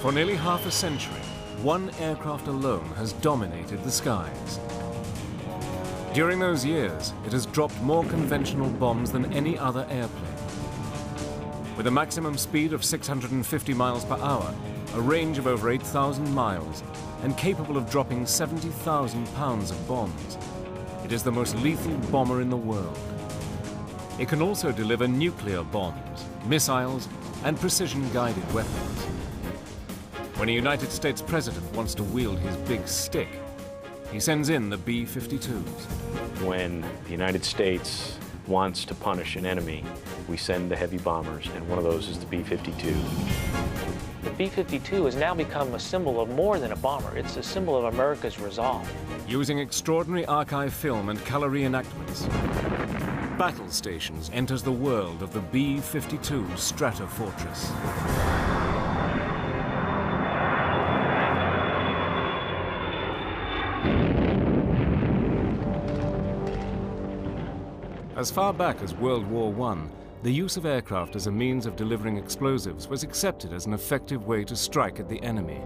For nearly half a century, one aircraft alone has dominated the skies. During those years, it has dropped more conventional bombs than any other airplane. With a maximum speed of 650 miles per hour, a range of over 8,000 miles, and capable of dropping 70,000 pounds of bombs, it is the most lethal bomber in the world. It can also deliver nuclear bombs, missiles, and precision-guided weapons. When a United States president wants to wield his big stick, he sends in the B-52s. When the United States wants to punish an enemy, we send the heavy bombers, and one of those is the B-52. The B-52 has now become a symbol of more than a bomber. It's a symbol of America's resolve. Using extraordinary archive film and color reenactments, Battle Stations enters the world of the B-52 Stratofortress. As far back as World War I, the use of aircraft as a means of delivering explosives was accepted as an effective way to strike at the enemy.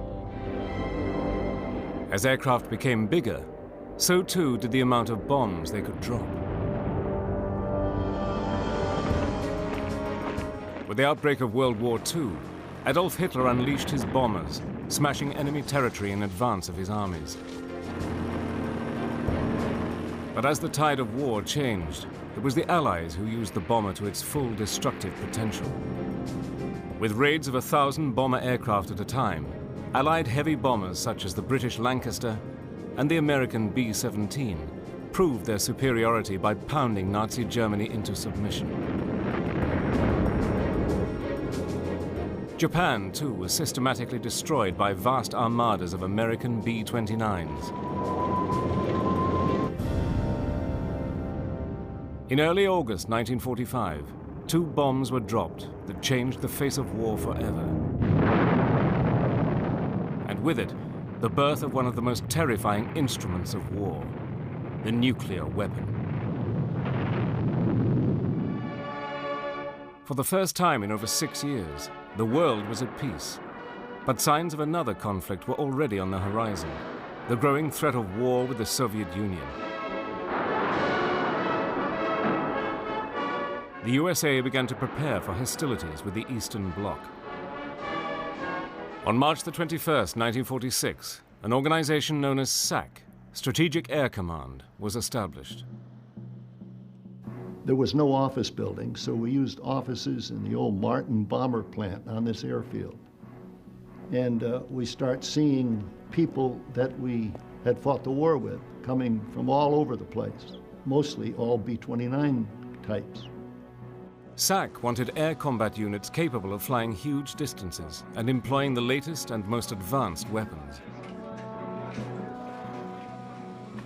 As aircraft became bigger, so too did the amount of bombs they could drop. With the outbreak of World War II, Adolf Hitler unleashed his bombers, smashing enemy territory in advance of his armies. But as the tide of war changed, it was the Allies who used the bomber to its full destructive potential. With raids of 1,000 bomber aircraft at a time, Allied heavy bombers such as the British Lancaster and the American B-17 proved their superiority by pounding Nazi Germany into submission. Japan, too, was systematically destroyed by vast armadas of American B-29s. In early August 1945, 2 bombs were dropped that changed the face of war forever. And with it, the birth of one of the most terrifying instruments of war, the nuclear weapon. For the first time in over 6 years, the world was at peace. But signs of another conflict were already on the horizon, the growing threat of war with the Soviet Union. The USA began to prepare for hostilities with the Eastern Bloc. On March the 21st, 1946, an organization known as SAC, Strategic Air Command, was established. There was no office building, so we used offices in the old Martin bomber plant on this airfield. And we start seeing people that we had fought the war with coming from all over the place, mostly all B-29 types. SAC wanted air combat units capable of flying huge distances and employing the latest and most advanced weapons.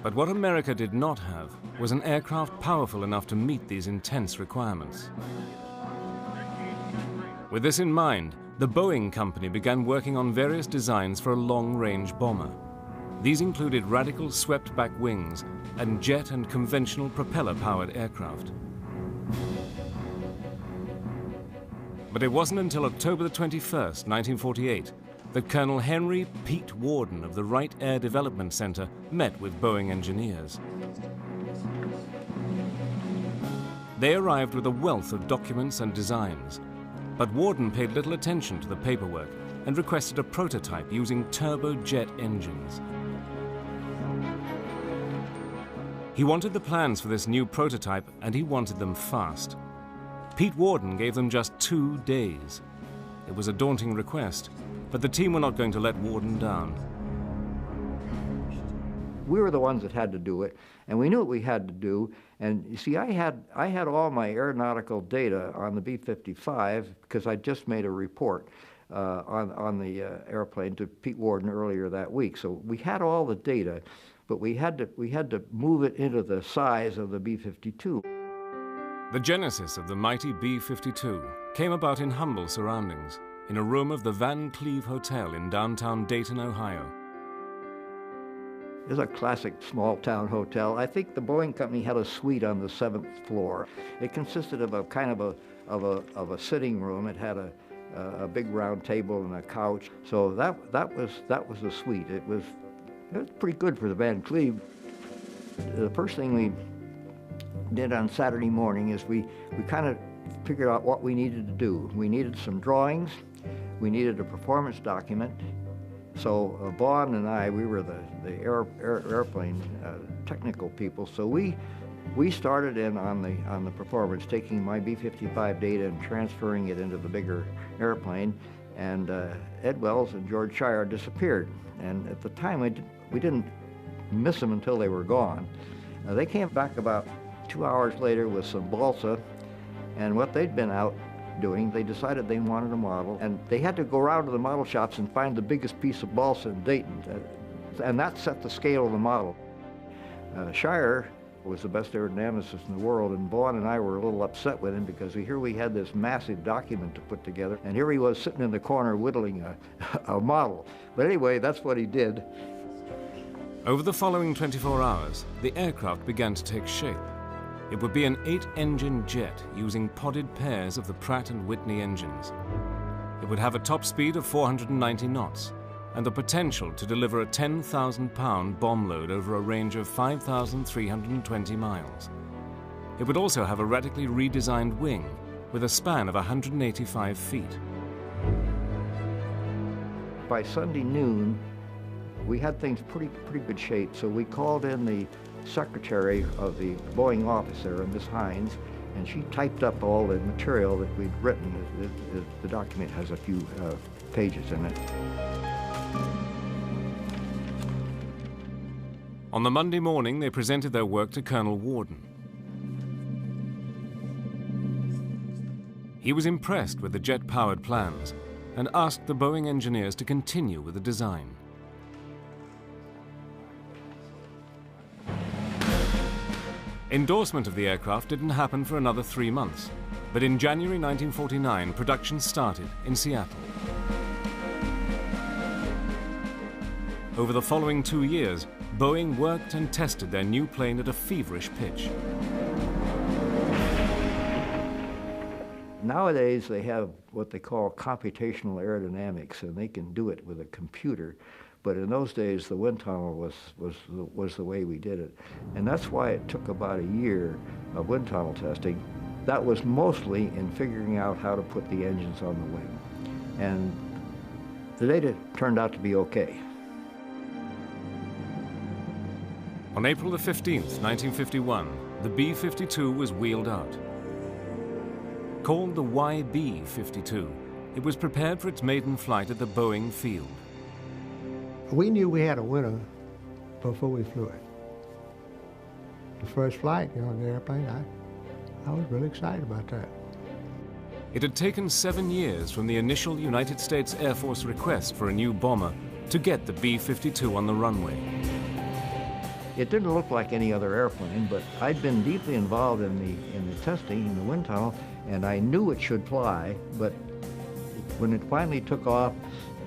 But what America did not have was an aircraft powerful enough to meet these intense requirements. With this in mind, the Boeing company began working on various designs for a long-range bomber. These included radical swept-back wings and jet and conventional propeller-powered aircraft. But it wasn't until October the 21st, 1948, that Colonel Henry Pete Worden of the Wright Air Development Center met with Boeing engineers. They arrived with a wealth of documents and designs, but Worden paid little attention to the paperwork and requested a prototype using turbojet engines. He wanted the plans for this new prototype, and he wanted them fast. Pete Worden gave them just 2 days. It was a daunting request, but the team were not going to let Worden down. We were the ones that had to do it, and we knew what we had to do. And you see, I had all my aeronautical data on the B-55 because I just made a report on the airplane to Pete Worden earlier that week. So we had all the data, but we had to move it into the size of the B-52. The genesis of the mighty B-52 came about in humble surroundings, in a room of the Van Cleve Hotel in downtown Dayton, Ohio. It's a classic small-town hotel. I think the Boeing company had a suite on the 7th floor. It consisted of a kind of a sitting room. It had a big round table and a couch. So that was a suite. It was pretty good for the Van Cleve. The first thing we did on Saturday morning is we kind of figured out what we needed to do. We needed some drawings. We needed a performance document. So Vaughn and I, we were the airplane technical people. So we started in on the performance, taking my B-55 data and transferring it into the bigger airplane. And Ed Wells and George Shire disappeared. And at the time, we didn't miss them until they were gone. They came back about 2 hours later with some balsa, and what they'd been out doing, they decided they wanted a model, and they had to go around to the model shops and find the biggest piece of balsa in Dayton, and that set the scale of the model. Shire was the best aerodynamicist in the world, and Vaughn and I were a little upset with him because here we had this massive document to put together, and here he was sitting in the corner whittling a model. But anyway, that's what he did. Over the following 24 hours, the aircraft began to take shape. It would be an 8-engine jet using podded pairs of the Pratt & Whitney engines. It would have a top speed of 490 knots and the potential to deliver a 10,000-pound bomb load over a range of 5,320 miles. It would also have a radically redesigned wing with a span of 185 feet. By Sunday noon, we had things pretty good shape, so we called in the secretary of the Boeing office there, Miss Hines, and she typed up all the material that we'd written. The document has a few pages in it. On the Monday morning, they presented their work to Colonel Warden. He was impressed with the jet-powered plans and asked the Boeing engineers to continue with the design. Endorsement of the aircraft didn't happen for another 3 months, but in January 1949, production started in Seattle. Over the following 2 years, Boeing worked and tested their new plane at a feverish pitch. Nowadays, they have what they call computational aerodynamics, and they can do it with a computer. But in those days, the wind tunnel was the way we did it. And that's why it took about a year of wind tunnel testing. That was mostly in figuring out how to put the engines on the wing. And the data turned out to be okay. On April the 15th, 1951, the B-52 was wheeled out. Called the YB-52, it was prepared for its maiden flight at the Boeing field. We knew we had a winner before we flew it. The first flight, on the airplane, I was really excited about that. It had taken 7 years from the initial United States Air Force request for a new bomber to get the B-52 on the runway. It didn't look like any other airplane, but I'd been deeply involved in the testing in the wind tunnel, and I knew it should fly, but when it finally took off,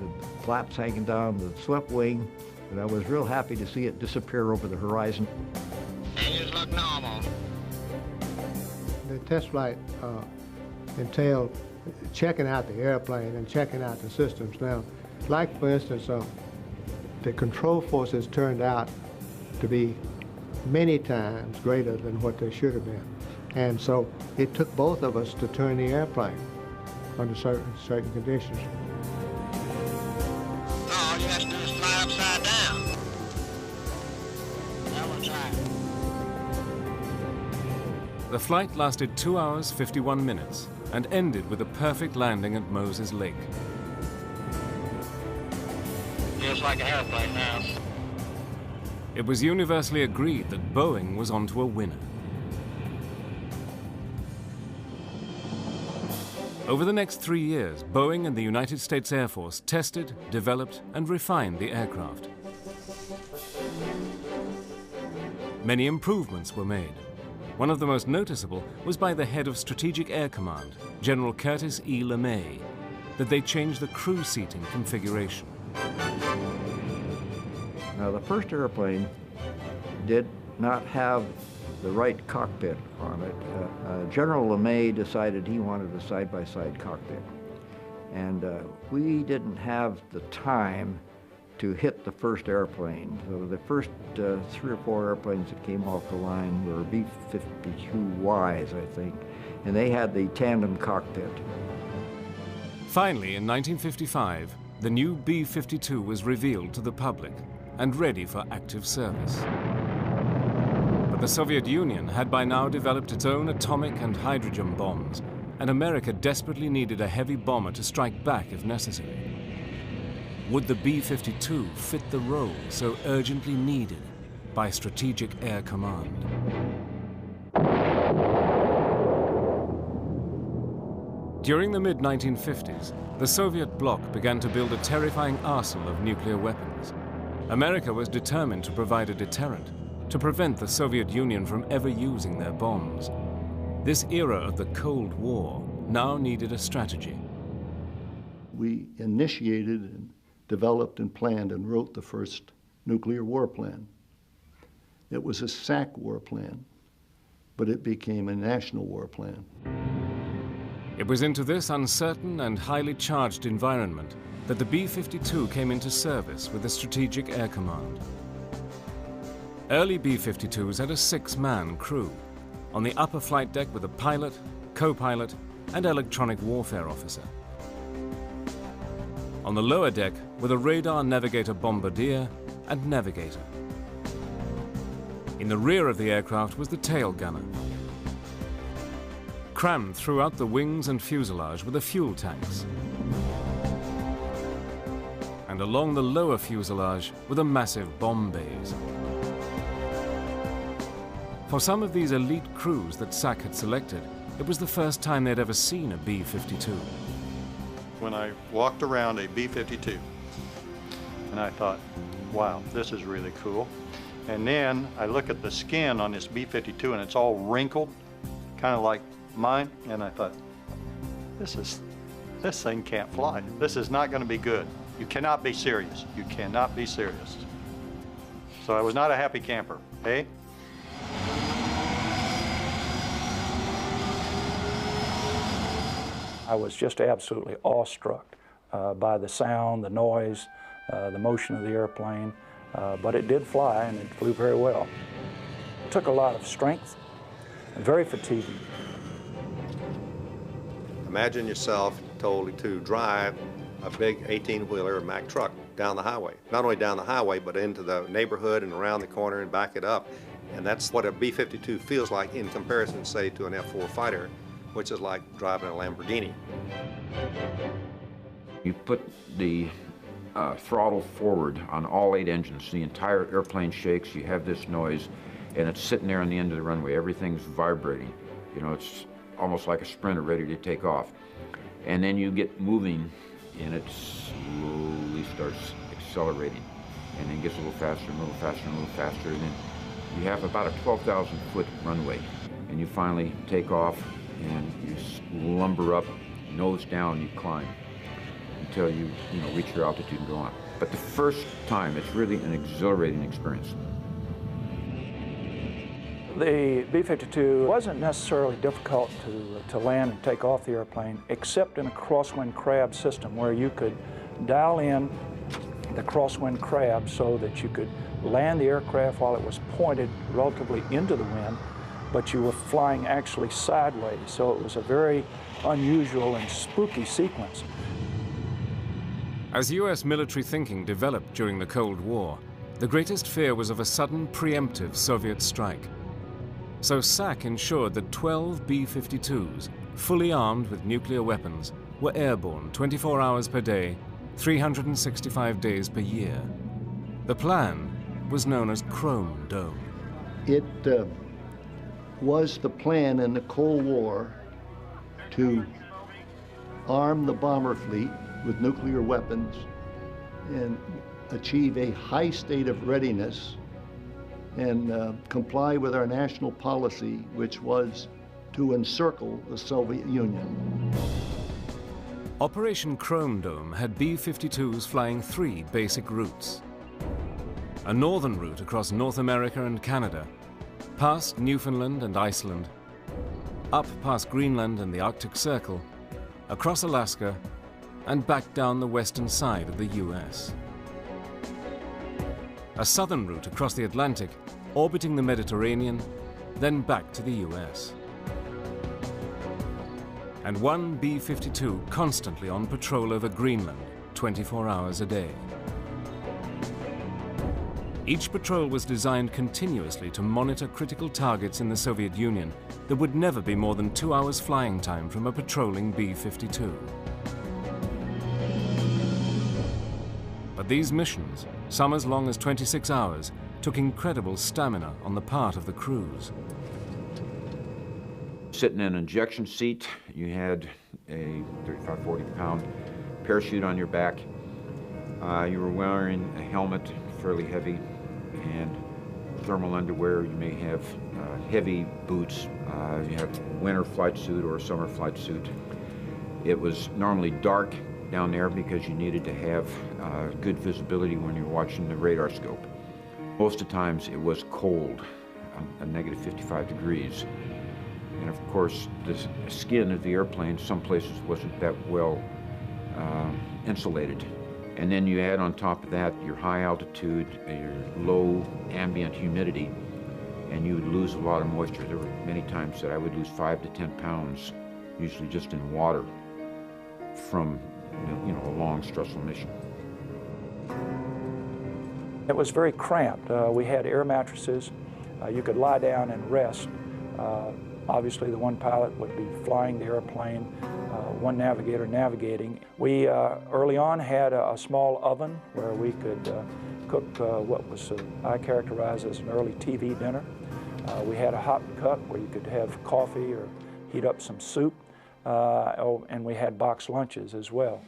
the flaps hanging down, the swept wing, and I was real happy to see it disappear over the horizon. Engines look normal. The test flight entailed checking out the airplane and checking out the systems. Now, like for instance, the control forces turned out to be many times greater than what they should have been. And so it took both of us to turn the airplane under certain conditions. All you have to do is fly upside down. Now we'll try. The flight lasted 2 hours, 51 minutes and ended with a perfect landing at Moses Lake. Feels like an airplane now. It was universally agreed that Boeing was onto a winner. Over the next 3 years, Boeing and the United States Air Force tested, developed, and refined the aircraft. Many improvements were made. One of the most noticeable was by the head of Strategic Air Command, General Curtis E. LeMay, that they changed the crew seating configuration. Now, the first airplane did not have the right cockpit on it. General LeMay decided he wanted a side-by-side cockpit. And we didn't have the time to hit the first airplane. So the first 3 or 4 airplanes that came off the line were B-52Ys, I think, and they had the tandem cockpit. Finally, in 1955, the new B-52 was revealed to the public and ready for active service. But the Soviet Union had by now developed its own atomic and hydrogen bombs, and America desperately needed a heavy bomber to strike back if necessary. Would the B-52 fit the role so urgently needed by Strategic Air Command? During the mid-1950s, the Soviet bloc began to build a terrifying arsenal of nuclear weapons. America was determined to provide a deterrent, to prevent the Soviet Union from ever using their bombs. This era of the Cold War now needed a strategy. We initiated and developed and planned and wrote the first nuclear war plan. It was a SAC war plan, but it became a national war plan. It was into this uncertain and highly charged environment that the B-52 came into service with the Strategic Air Command. Early B-52s had a 6-man crew, on the upper flight deck with a pilot, co-pilot, and electronic warfare officer. On the lower deck were the radar navigator bombardier and navigator. In the rear of the aircraft was the tail gunner. Crammed throughout the wings and fuselage were the fuel tanks. And along the lower fuselage were the massive bomb bays. For some of these elite crews that SAC had selected, it was the first time they'd ever seen a B-52. When I walked around a B-52, and I thought, wow, this is really cool. And then I look at the skin on this B-52 and it's all wrinkled, kind of like mine, and I thought, this thing can't fly. This is not going to be good. You cannot be serious. You cannot be serious. So I was not a happy camper, eh? I was just absolutely awestruck by the sound, the noise, the motion of the airplane, but it did fly and it flew very well. It took a lot of strength and very fatiguing. Imagine yourself told to drive a big 18-wheeler Mack truck down the highway. Not only down the highway, but into the neighborhood and around the corner and back it up. And that's what a B-52 feels like in comparison, say, to an F-4 fighter, which is like driving a Lamborghini. You put the throttle forward on all 8 engines. The entire airplane shakes. You have this noise, and it's sitting there on the end of the runway. Everything's vibrating. You know, it's almost like a sprinter ready to take off. And then you get moving, and it slowly starts accelerating, and then gets a little faster, and a little faster, and a little faster. And then you have about a 12,000-foot runway, and you finally take off, and you lumber up, nose down, you climb until you reach your altitude and go on. But the first time, it's really an exhilarating experience. The B-52 wasn't necessarily difficult to land and take off the airplane, except in a crosswind crab system where you could dial in the crosswind crab so that you could land the aircraft while it was pointed relatively into the wind, but you were flying actually sideways. So it was a very unusual and spooky sequence. As US military thinking developed during the Cold War, the greatest fear was of a sudden preemptive Soviet strike. So SAC ensured that 12 B-52s, fully armed with nuclear weapons, were airborne 24 hours per day, 365 days per year. The plan was known as Chrome Dome. It was the plan in the Cold War to arm the bomber fleet with nuclear weapons and achieve a high state of readiness and comply with our national policy, which was to encircle the Soviet Union. Operation Chrome Dome had B-52s flying 3 basic routes. A northern route across North America and Canada, past Newfoundland and Iceland, up past Greenland and the Arctic Circle, across Alaska, and back down the western side of the US. A southern route across the Atlantic, orbiting the Mediterranean, then back to the US. And one B-52 constantly on patrol over Greenland, 24 hours a day. Each patrol was designed continuously to monitor critical targets in the Soviet Union that would never be more than 2 hours flying time from a patrolling B-52. But these missions, some as long as 26 hours, took incredible stamina on the part of the crews. Sitting in an injection seat, you had a 35, 40-pound parachute on your back. You were wearing a helmet, fairly heavy, and thermal underwear. You may have heavy boots. You have a winter flight suit or a summer flight suit. It was normally dark down there because you needed to have good visibility when you're watching the radar scope. Most of the times it was cold, a negative 55 degrees. And of course, the skin of the airplane, some places wasn't that well insulated. And then you add on top of that your high altitude, your low ambient humidity, and you would lose a lot of moisture. There were many times that I would lose 5 to 10 pounds, usually just in water, from a long, stressful mission. It was very cramped. We had air mattresses. You could lie down and rest. Obviously, the one pilot would be flying the airplane, one navigator navigating. We early on had a small oven where we could cook what was I characterize as an early TV dinner. We had a hot cup where you could have coffee or heat up some soup, and we had box lunches as well.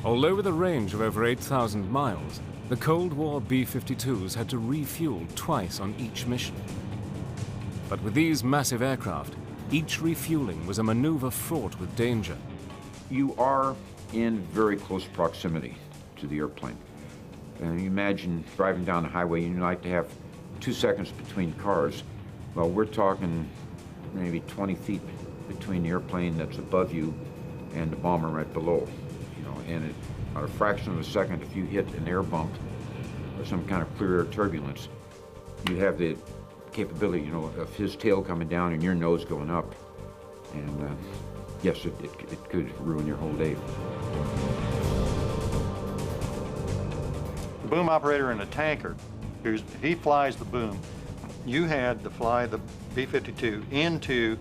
Although with a range of over 8,000 miles, the Cold War B-52s had to refuel twice on each mission. But with these massive aircraft, each refueling was a maneuver fraught with danger. You are in very close proximity to the airplane. You imagine driving down the highway and you like to have 2 seconds between cars. Well, we're talking maybe 20 feet between the airplane that's above you and the bomber right below. And at a fraction of a second, if you hit an air bump or some kind of clear air turbulence, you have the capability, of his tail coming down and your nose going up. And yes, it could ruin your whole day. The boom operator in a tanker, he flies the boom. You had to fly the B-52 into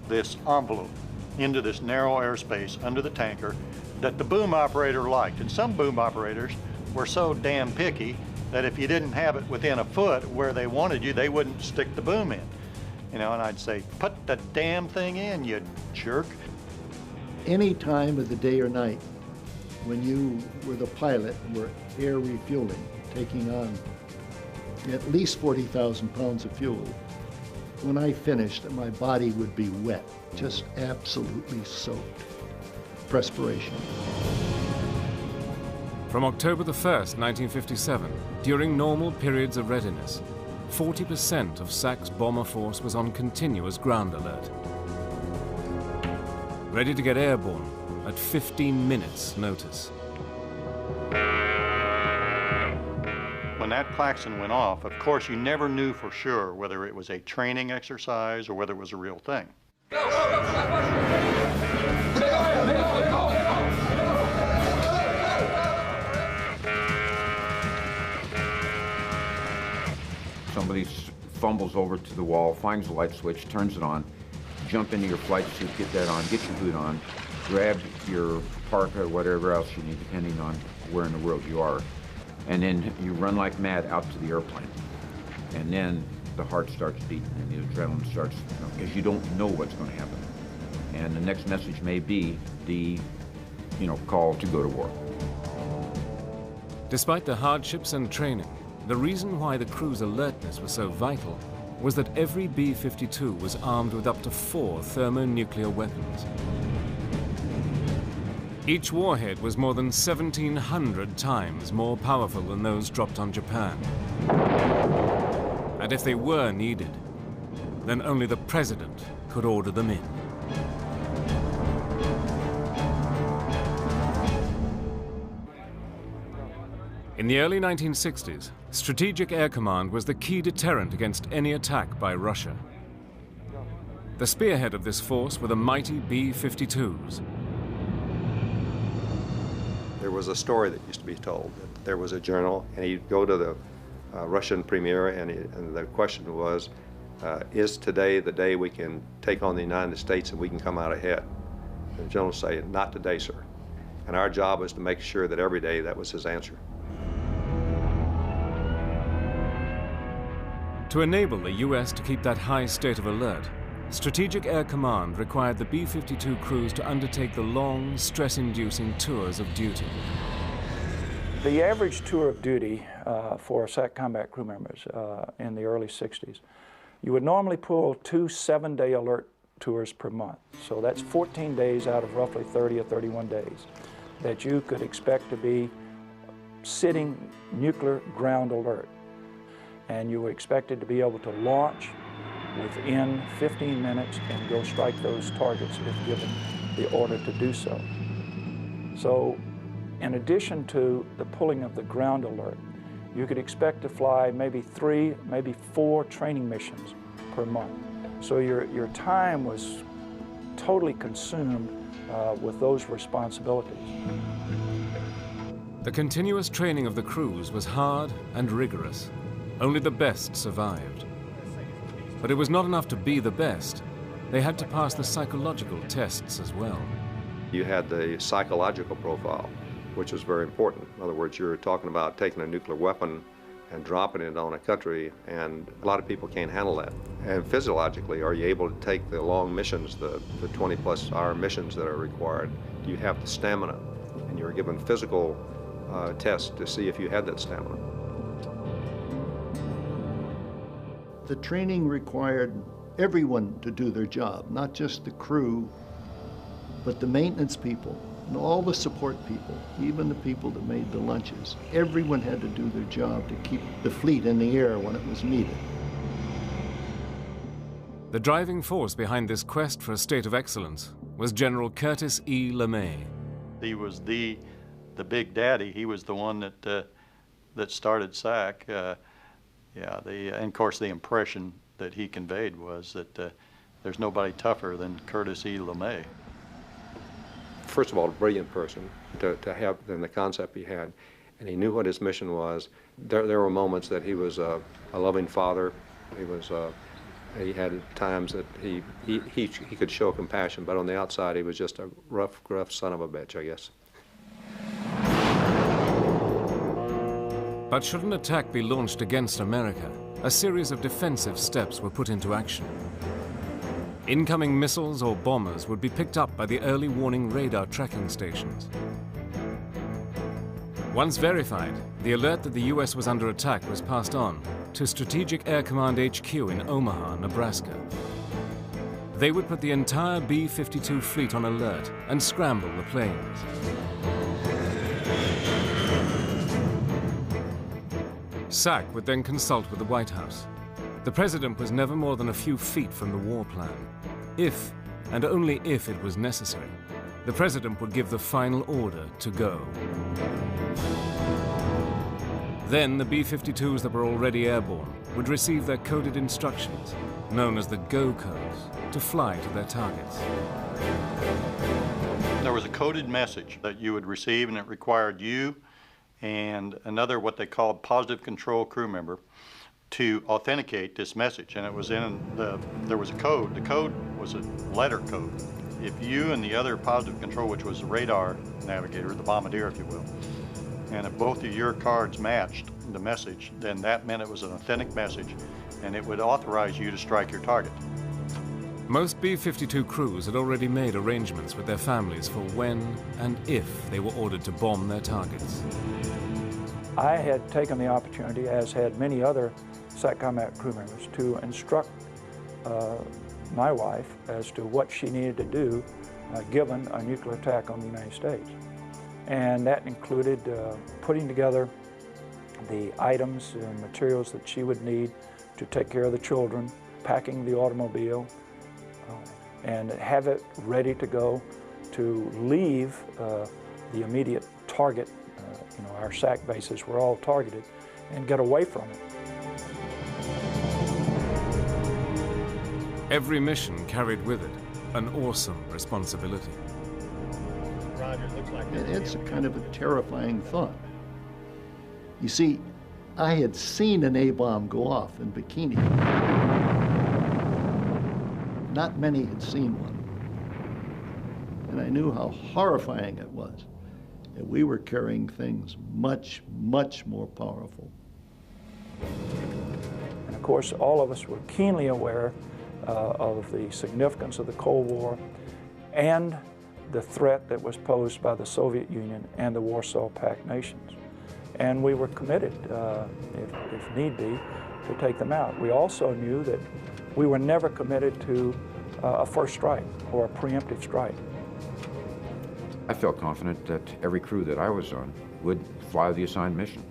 this envelope, into this narrow airspace under the tanker that the boom operator liked. And some boom operators were so damn picky that if you didn't have it within a foot where they wanted you, they wouldn't stick the boom in. And I'd say, put the damn thing in, you jerk. Any time of the day or night when you were the pilot and were air refueling, taking on at least 40,000 pounds of fuel, when I finished, my body would be wet, just absolutely soaked. Perspiration. From October the 1st, 1957, during normal periods of readiness, 40% of SAC's bomber force was on continuous ground alert, ready to get airborne at 15 minutes' notice. When that klaxon went off, of course, you never knew for sure whether it was a training exercise or whether it was a real thing. Somebody fumbles over to the wall, finds the light switch, turns it on, jump into your flight suit, get that on, get your boot on, grab your parka or whatever else you need, depending on where in the world you are, and then you run like mad out to the airplane. And then the heart starts beating and the adrenaline starts, because you don't know what's going to happen. And the next message may be the, call to go to war. Despite the hardships and training, the reason why the crew's alertness was so vital was that every B-52 was armed with up to 4 thermonuclear weapons. Each warhead was more than 1,700 times more powerful than those dropped on Japan. And if they were needed, then only the president could order them in. In the early 1960s, Strategic Air Command was the key deterrent against any attack by Russia. The spearhead of this force were the mighty B-52s. There was a story that used to be told that there was a general, and he'd go to the Russian premier, and the question was, is today the day we can take on the United States and we can come out ahead? And the general would say, not today, sir. And our job was to make sure that every day that was his answer. To enable the U.S. to keep that high state of alert, Strategic Air Command required the B-52 crews to undertake the long, stress-inducing tours of duty. The average tour of duty for SAC combat crew members in the early 60s, you would normally pull 2 7-day alert tours per month. So that's 14 days out of roughly 30 or 31 days that you could expect to be sitting nuclear ground alert. And you were expected to be able to launch within 15 minutes and go strike those targets if given the order to do so. So in addition to the pulling of the ground alert, you could expect to fly maybe 3, maybe 4 training missions per month. So your time was totally consumed with those responsibilities. The continuous training of the crews was hard and rigorous. Only the best survived. But it was not enough to be the best. They had to pass the psychological tests as well. You had the psychological profile, which was very important. In other words, you're talking about taking a nuclear weapon and dropping it on a country, and a lot of people can't handle that. And physiologically, are you able to take the long missions, the 20-plus hour missions that are required? Do you have the stamina? And you're given physical tests to see if you had that stamina. The training required everyone to do their job, not just the crew, but the maintenance people and all the support people, even the people that made the lunches. Everyone had to do their job to keep the fleet in the air when it was needed. The driving force behind this quest for a state of excellence was General Curtis E. LeMay. He was the big daddy. He was the one that started SAC. And of course the impression that he conveyed was that there's nobody tougher than Curtis E. LeMay. First of all, a brilliant person to have in the concept he had, and he knew what his mission was. There were moments that he was a loving father. He had times that he could show compassion, but on the outside he was just a rough, gruff son of a bitch, I guess. But should an attack be launched against America, a series of defensive steps were put into action. Incoming missiles or bombers would be picked up by the early warning radar tracking stations. Once verified, the alert that the U.S. was under attack was passed on to Strategic Air Command HQ in Omaha, Nebraska. They would put the entire B-52 fleet on alert and scramble the planes. SAC would then consult with the White House. The president was never more than a few feet from the war plan. If, and only if it was necessary, the president would give the final order to go. Then the B-52s that were already airborne would receive their coded instructions, known as the go codes, to fly to their targets. There was a coded message that you would receive, and it required you and another what they called positive control crew member to authenticate this message. And it was there was a code. The code was a letter code. If you and the other positive control, which was the radar navigator, the bombardier, if you will, and if both of your cards matched the message, then that meant it was an authentic message, and it would authorize you to strike your target. Most B-52 crews had already made arrangements with their families for when and if they were ordered to bomb their targets. I had taken the opportunity, as had many other SAC combat crew members, to instruct my wife as to what she needed to do given a nuclear attack on the United States. And that included putting together the items and materials that she would need to take care of the children, packing the automobile, and have it ready to go to leave the immediate target our SAC bases were all targeted, and get away from it. Every mission carried with it an awesome responsibility. Roger, looks like It's a kind of a terrifying thought. You see, I had seen an A-bomb go off in Bikini. Not many had seen one. And I knew how horrifying it was. And we were carrying things much, much more powerful. And of course, all of us were keenly aware of the significance of the Cold War and the threat that was posed by the Soviet Union and the Warsaw Pact nations. And we were committed, if need be, to take them out. We also knew that we were never committed to a first strike or a preemptive strike. I felt confident that every crew that I was on would fly the assigned mission.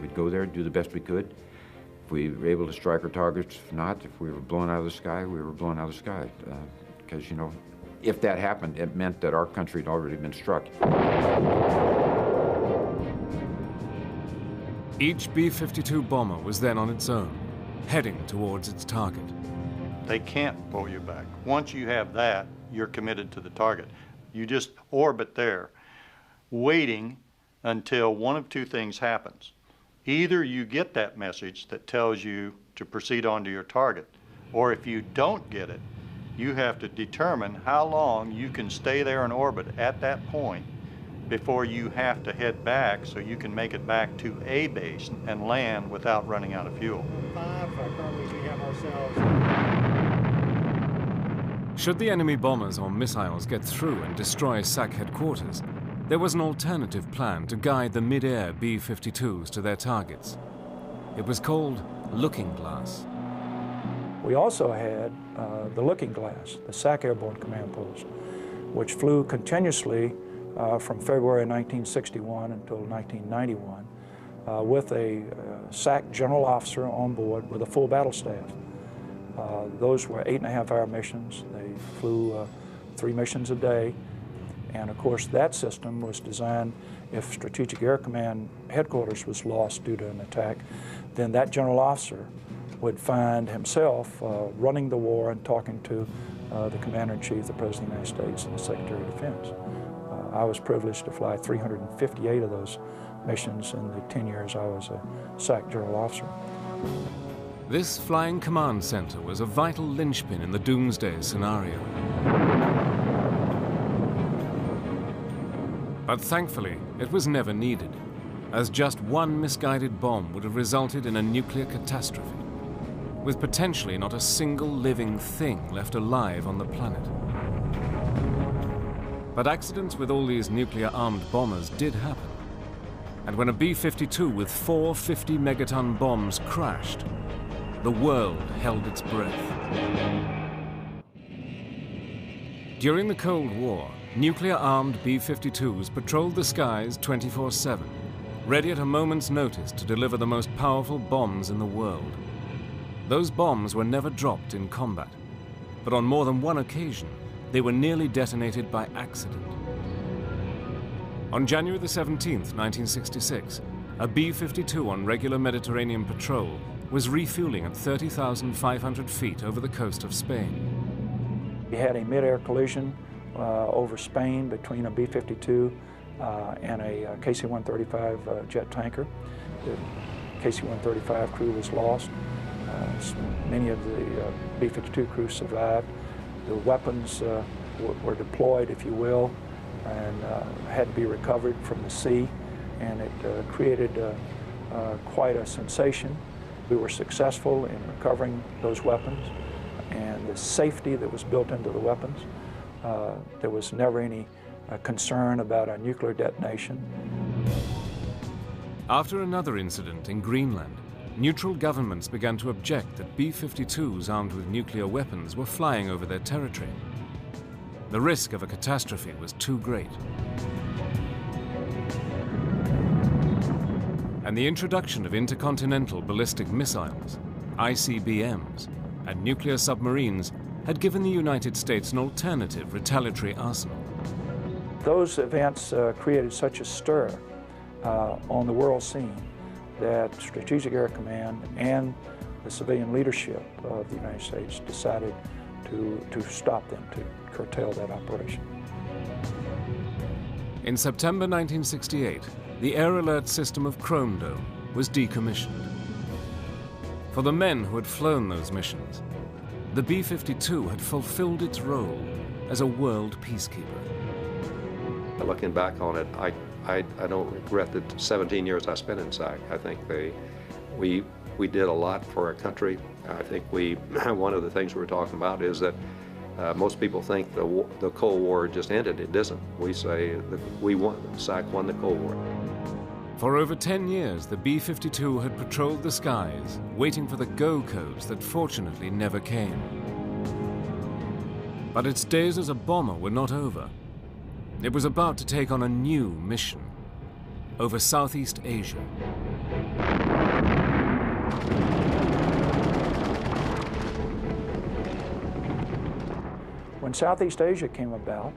We'd go there, do the best we could. If we were able to strike our targets, if not, if we were blown out of the sky, we were blown out of the sky. Because, if that happened, it meant that our country had already been struck. Each B-52 bomber was then on its own, heading towards its target. They can't pull you back. Once you have that, you're committed to the target. You just orbit there, waiting until one of two things happens. Either you get that message that tells you to proceed on to your target, or if you don't get it, you have to determine how long you can stay there in orbit at that point before you have to head back so you can make it back to a base and land without running out of fuel. Should the enemy bombers or missiles get through and destroy SAC headquarters, there was an alternative plan to guide the mid-air B-52s to their targets. It was called Looking Glass. We also had the Looking Glass, the SAC Airborne Command Post, which flew continuously from February 1961 until 1991 with a SAC general officer on board with a full battle staff. Those were 8.5-hour missions. They flew 3 missions a day. And of course, that system was designed, if Strategic Air Command headquarters was lost due to an attack, then that general officer would find himself running the war and talking to the Commander-in-Chief, the President of the United States, and the Secretary of Defense. I was privileged to fly 358 of those missions in the 10 years I was a SAC general officer. This flying command center was a vital linchpin in the doomsday scenario. But thankfully, it was never needed, as just one misguided bomb would have resulted in a nuclear catastrophe, with potentially not a single living thing left alive on the planet. But accidents with all these nuclear-armed bombers did happen. And when a B-52 with 4 50-megaton bombs crashed, the world held its breath. During the Cold War, nuclear-armed B-52s patrolled the skies 24/7, ready at a moment's notice to deliver the most powerful bombs in the world. Those bombs were never dropped in combat, but on more than one occasion, they were nearly detonated by accident. On January the 17th, 1966, a B-52 on regular Mediterranean patrol was refueling at 30,500 feet over the coast of Spain. We had a mid-air collision over Spain between a B-52 and a KC-135 jet tanker. The KC-135 crew was lost. Many of the B-52 crew survived. The weapons were deployed, if you will, and had to be recovered from the sea, and it created quite a sensation. We were successful in recovering those weapons, and the safety that was built into the weapons. There was never any concern about a nuclear detonation. After another incident in Greenland, neutral governments began to object that B-52s armed with nuclear weapons were flying over their territory. The risk of a catastrophe was too great. And the introduction of intercontinental ballistic missiles, ICBMs, and nuclear submarines had given the United States an alternative retaliatory arsenal. Those events created such a stir on the world scene that Strategic Air Command and the civilian leadership of the United States decided to stop them, to curtail that operation. In September 1968, the air alert system of Chrome Dome was decommissioned. For the men who had flown those missions, the B-52 had fulfilled its role as a world peacekeeper. Looking back on it, I don't regret the 17 years I spent in SAC. I think we did a lot for our country. I think one of the things we were talking about is that most people think the Cold War just ended. It doesn't. We say that SAC won the Cold War. For over 10 years, the B-52 had patrolled the skies, waiting for the go codes that fortunately never came. But its days as a bomber were not over. It was about to take on a new mission over Southeast Asia. When Southeast Asia came about,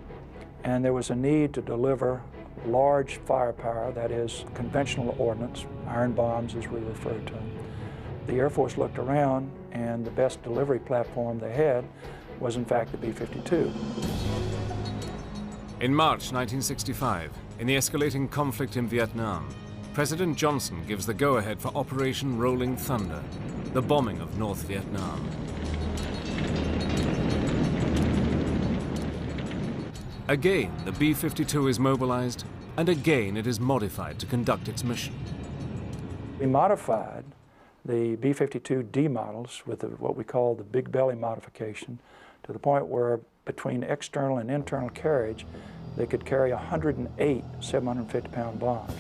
and there was a need to deliver large firepower, that is, conventional ordnance, iron bombs as we refer to them, the Air Force looked around, and the best delivery platform they had was in fact the B-52. In March 1965, in the escalating conflict in Vietnam, President Johnson gives the go-ahead for Operation Rolling Thunder, the bombing of North Vietnam. Again, the B-52 is mobilized, and again it is modified to conduct its mission. We modified the B-52D models with what we call the big belly modification to the point where between external and internal carriage, they could carry 108 750-pound bombs.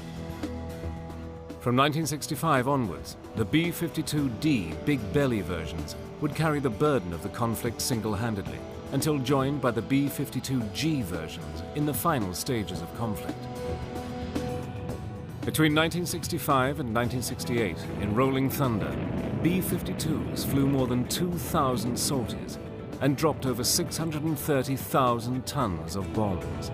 From 1965 onwards, the B-52D big belly versions would carry the burden of the conflict single-handedly, until joined by the B-52G versions in the final stages of conflict. Between 1965 and 1968, in Rolling Thunder, B-52s flew more than 2,000 sorties and dropped over 630,000 tons of bombs.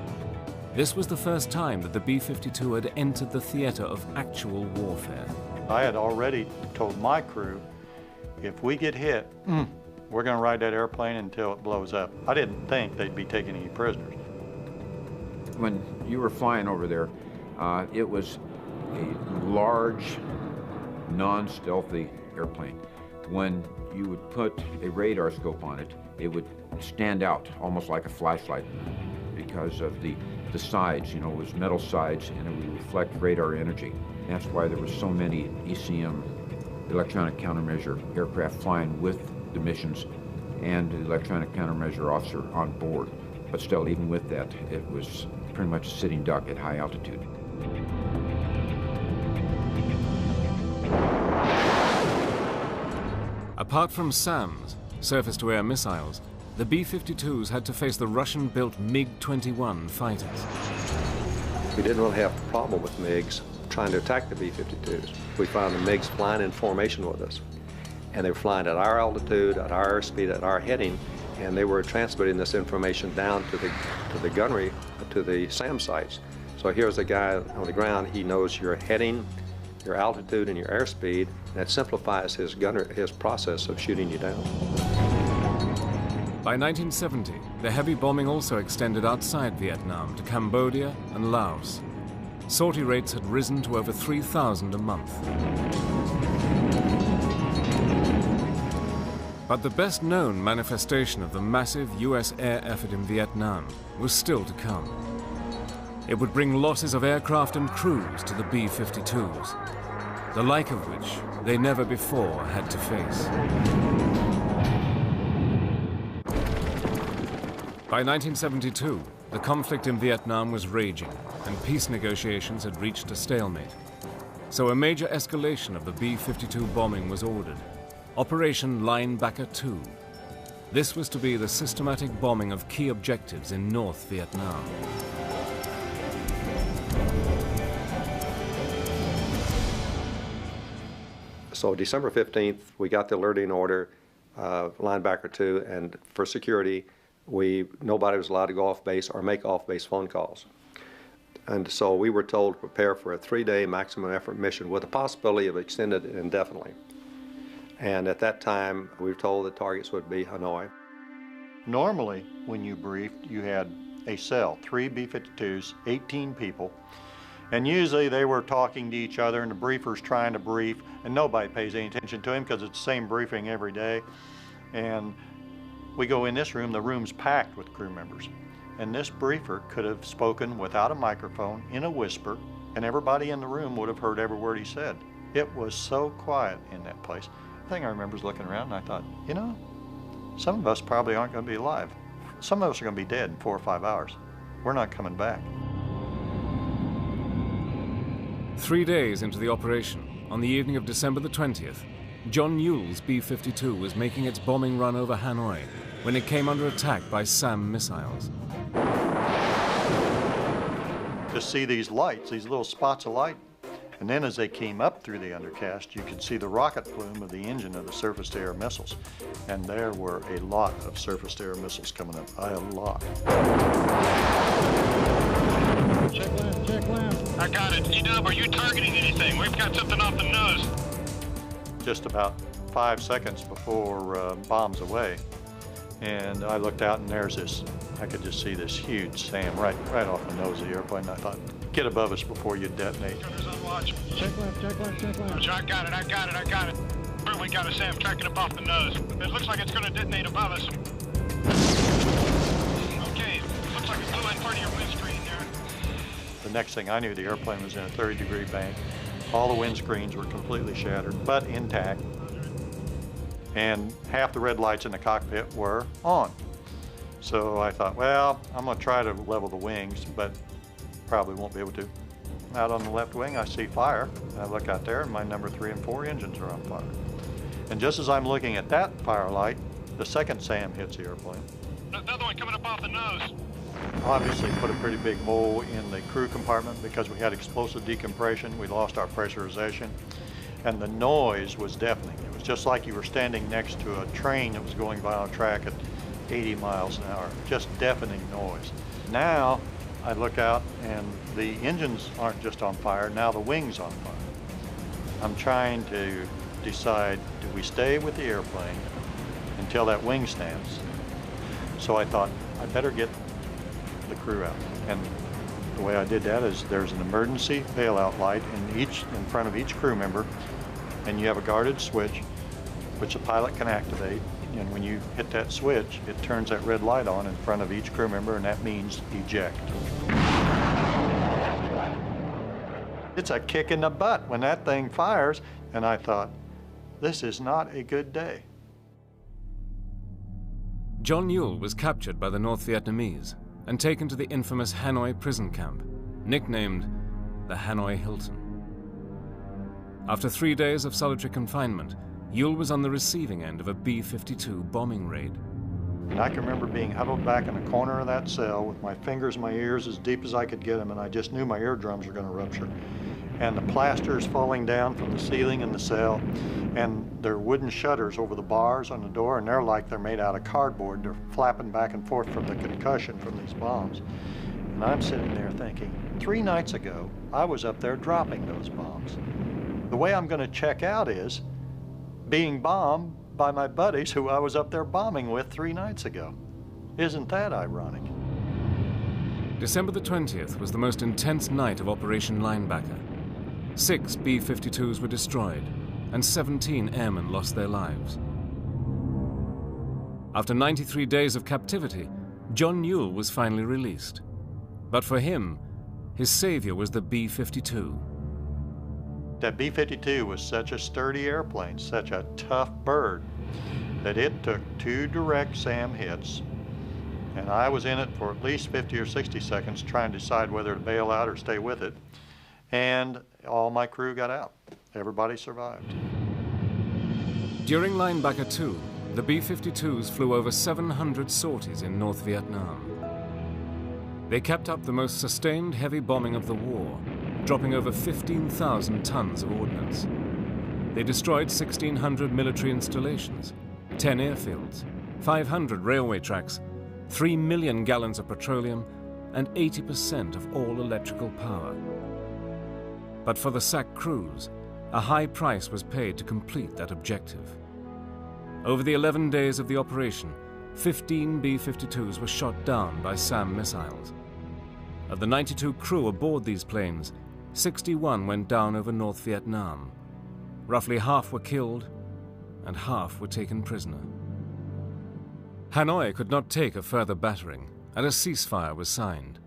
This was the first time that the B-52 had entered the theater of actual warfare. I had already told my crew, if we get hit, we're going to ride that airplane until it blows up. I didn't think they'd be taking any prisoners. When you were flying over there, it was a large, non-stealthy airplane. When you would put a radar scope on it, it would stand out almost like a flashlight because of the sides, it was metal sides, and it would reflect radar energy. That's why there were so many ECM, electronic countermeasure aircraft flying with the missions and the electronic countermeasure officer on board. But still, even with that, it was pretty much a sitting duck at high altitude. Apart from SAMs, surface-to-air missiles, the B-52s had to face the Russian-built MiG-21 fighters. We didn't really have a problem with MiGs trying to attack the B-52s. We found the MiGs flying in formation with us. And they were flying at our altitude, at our airspeed, at our heading, and they were transmitting this information down to the gunnery, to the SAM sites. So here's a guy on the ground, he knows your heading, your altitude, and your airspeed, and it simplifies his process of shooting you down. By 1970, the heavy bombing also extended outside Vietnam to Cambodia and Laos. Sortie rates had risen to over 3,000 a month. But the best-known manifestation of the massive U.S. air effort in Vietnam was still to come. It would bring losses of aircraft and crews to the B-52s, the like of which they never before had to face. By 1972, the conflict in Vietnam was raging, and peace negotiations had reached a stalemate. So a major escalation of the B-52 bombing was ordered. Operation Linebacker 2. This was to be the systematic bombing of key objectives in North Vietnam. So December 15th, we got the alerting order, Linebacker 2, and for security, nobody was allowed to go off base or make off base phone calls. And so we were told to prepare for a 3-day maximum effort mission with the possibility of extended indefinitely. And at that time, we were told the targets would be Hanoi. Normally, when you briefed, you had a cell, 3 B-52s, 18 people, and usually they were talking to each other and the briefer's trying to brief, and nobody pays any attention to him because it's the same briefing every day. And we go in this room, the room's packed with crew members. And this briefer could have spoken without a microphone, in a whisper, and everybody in the room would have heard every word he said. It was so quiet in that place. The thing I remember is looking around and I thought, you know, some of us probably aren't going to be alive. Some of us are going to be dead in 4 or 5 hours. We're not coming back. 3 days into the operation, on the evening of December the 20th, John Ewell's B-52 was making its bombing run over Hanoi when it came under attack by SAM missiles. To see these lights, these little spots of light, and then as they came up through the undercast, you could see the rocket plume of the engine of the surface-to-air missiles. And there were a lot of surface-to-air missiles coming up, a lot. Check left, check left. I got it. E-Dub, are you targeting anything? We've got something off the nose. Just about 5 seconds before bombs away. And I looked out and there's this, I could just see this huge SAM right off the nose of the airplane. I thought, get above us before you detonate. On watch. Check left, check left, check left. I got it, I got it, I got it. We got a SAM tracking up off the nose. It looks like it's going to detonate above us. Okay, looks like it blew in part of your windscreen there. The next thing I knew, the airplane was in a 30-degree bank. All the windscreens were completely shattered, but intact. And half the red lights in the cockpit were on. So I thought, well, I'm going to try to level the wings, but probably won't be able to. Out on the left wing, I see fire. I look out there, and my number 3 and 4 engines are on fire. And just as I'm looking at that fire light, the second SAM hits the airplane. Another one coming up off the nose. Obviously put a pretty big hole in the crew compartment because we had explosive decompression. We lost our pressurization. And the noise was deafening. It was just like you were standing next to a train that was going by on a track at 80 miles an hour. Just deafening noise. Now I look out and the engines aren't just on fire, now the wing's on fire. I'm trying to decide, do we stay with the airplane until that wing stands? So I thought, I better get the crew out. And the way I did that is there's an emergency bailout light in front of each crew member, and you have a guarded switch which the pilot can activate, and when you hit that switch, it turns that red light on in front of each crew member, and that means eject. It's a kick in the butt when that thing fires, and I thought, this is not a good day. John Ewell was captured by the North Vietnamese and taken to the infamous Hanoi prison camp, nicknamed the Hanoi Hilton. After 3 days of solitary confinement, Ewell was on the receiving end of a B-52 bombing raid. And I can remember being huddled back in the corner of that cell with my fingers in my ears as deep as I could get them, and I just knew my eardrums were going to rupture. And the plasters falling down from the ceiling in the cell, and there are wooden shutters over the bars on the door, and they're like they're made out of cardboard. They're flapping back and forth from the concussion from these bombs. And I'm sitting there thinking, 3 nights ago, I was up there dropping those bombs. The way I'm going to check out is being bombed by my buddies who I was up there bombing with 3 nights ago. Isn't that ironic? December the 20th was the most intense night of Operation Linebacker. 6 B-52s were destroyed, and 17 airmen lost their lives. After 93 days of captivity, John Ewell was finally released. But for him, his savior was the B-52. That B-52 was such a sturdy airplane, such a tough bird, that it took 2 direct SAM hits, and I was in it for at least 50 or 60 seconds trying to decide whether to bail out or stay with it, and all my crew got out. Everybody survived. During Linebacker 2, the B-52s flew over 700 sorties in North Vietnam. They kept up the most sustained heavy bombing of the war, dropping over 15,000 tons of ordnance. They destroyed 1,600 military installations, 10 airfields, 500 railway tracks, 3 million gallons of petroleum, and 80% of all electrical power. But for the SAC crews, a high price was paid to complete that objective. Over the 11 days of the operation, 15 B-52s were shot down by SAM missiles. Of the 92 crew aboard these planes, 61 went down over North Vietnam. Roughly half were killed and half were taken prisoner. Hanoi could not take a further battering, and a ceasefire was signed.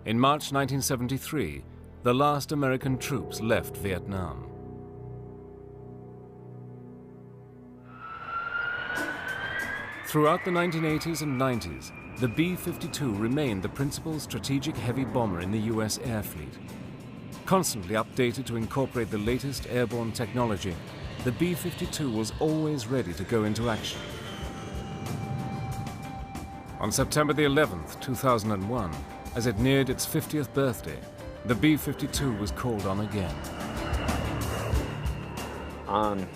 In March 1973, the last American troops left Vietnam. Throughout the 1980s and 90s, the B-52 remained the principal strategic heavy bomber in the US air fleet. Constantly updated to incorporate the latest airborne technology, the B-52 was always ready to go into action. On September the 11th, 2001, as it neared its 50th birthday, the B-52 was called on again. On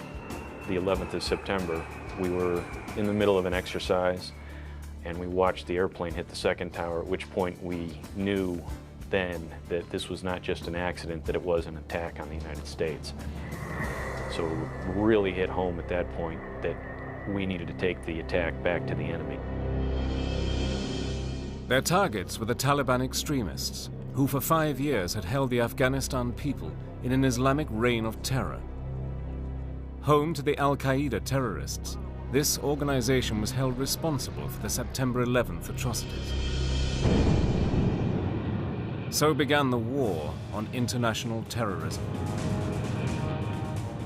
the 11th of September, we were in the middle of an exercise, and we watched the airplane hit the second tower, at which point we knew then that this was not just an accident, that it was an attack on the United States. So it really hit home at that point that we needed to take the attack back to the enemy. Their targets were the Taliban extremists, who for 5 years had held the Afghanistan people in an Islamic reign of terror. Home to the Al-Qaeda terrorists, this organization was held responsible for the September 11th atrocities. So began the war on international terrorism.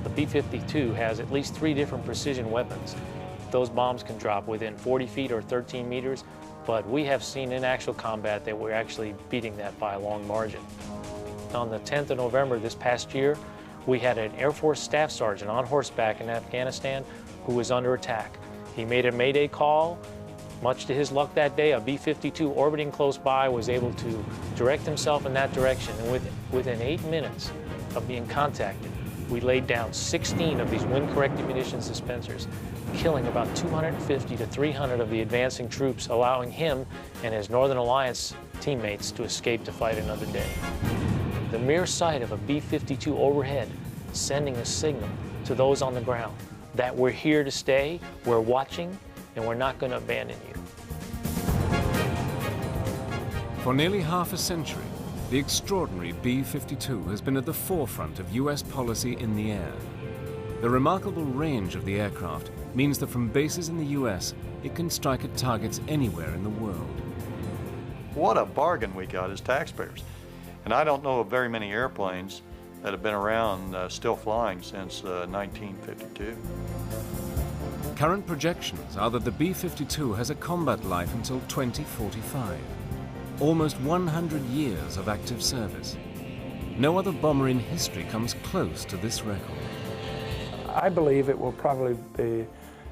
The B-52 has at least 3 different precision weapons. Those bombs can drop within 40 feet or 13 meters, but we have seen in actual combat that we're actually beating that by a long margin. On the 10th of November this past year, we had an Air Force staff sergeant on horseback in Afghanistan who was under attack. He made a mayday call. Much to his luck that day, a B-52 orbiting close by was able to direct himself in that direction, and within 8 minutes of being contacted, we laid down 16 of these wind-corrected munition dispensers, killing about 250 to 300 of the advancing troops, allowing him and his Northern Alliance teammates to escape to fight another day. The mere sight of a B-52 overhead sending a signal to those on the ground that we're here to stay, we're watching, and we're not going to abandon you. For nearly half a century, the extraordinary B-52 has been at the forefront of US policy in the air. The remarkable range of the aircraft means that from bases in the US, it can strike at targets anywhere in the world. What a bargain we got as taxpayers. And I don't know of very many airplanes that have been around still flying since 1952. Current projections are that the B-52 has a combat life until 2045. Almost 100 years of active service. No other bomber in history comes close to this record. I believe it will probably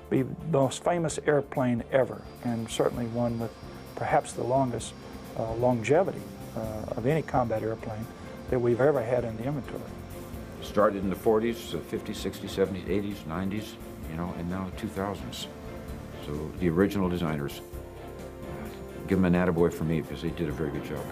be the most famous airplane ever, and certainly one with perhaps the longest longevity of any combat airplane that we've ever had in the inventory. Started in the 40s, 50s, 60s, 70s, 80s, 90s, and now the 2000s. So the original designers, give them an attaboy for me because they did a very good job.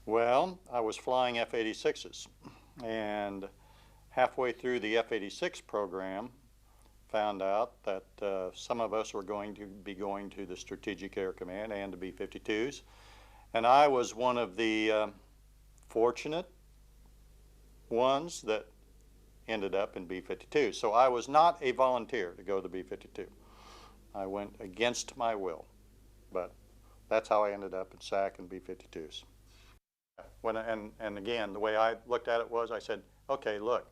Well, I was flying F-86s, and halfway through the F-86 program, found out that some of us were going to be going to the Strategic Air Command and the B-52s. And I was one of the fortunate ones that ended up in B-52. So I was not a volunteer to go to the B-52. I went against my will, but that's how I ended up in SAC and B-52s. And again, the way I looked at it was, I said, okay, look,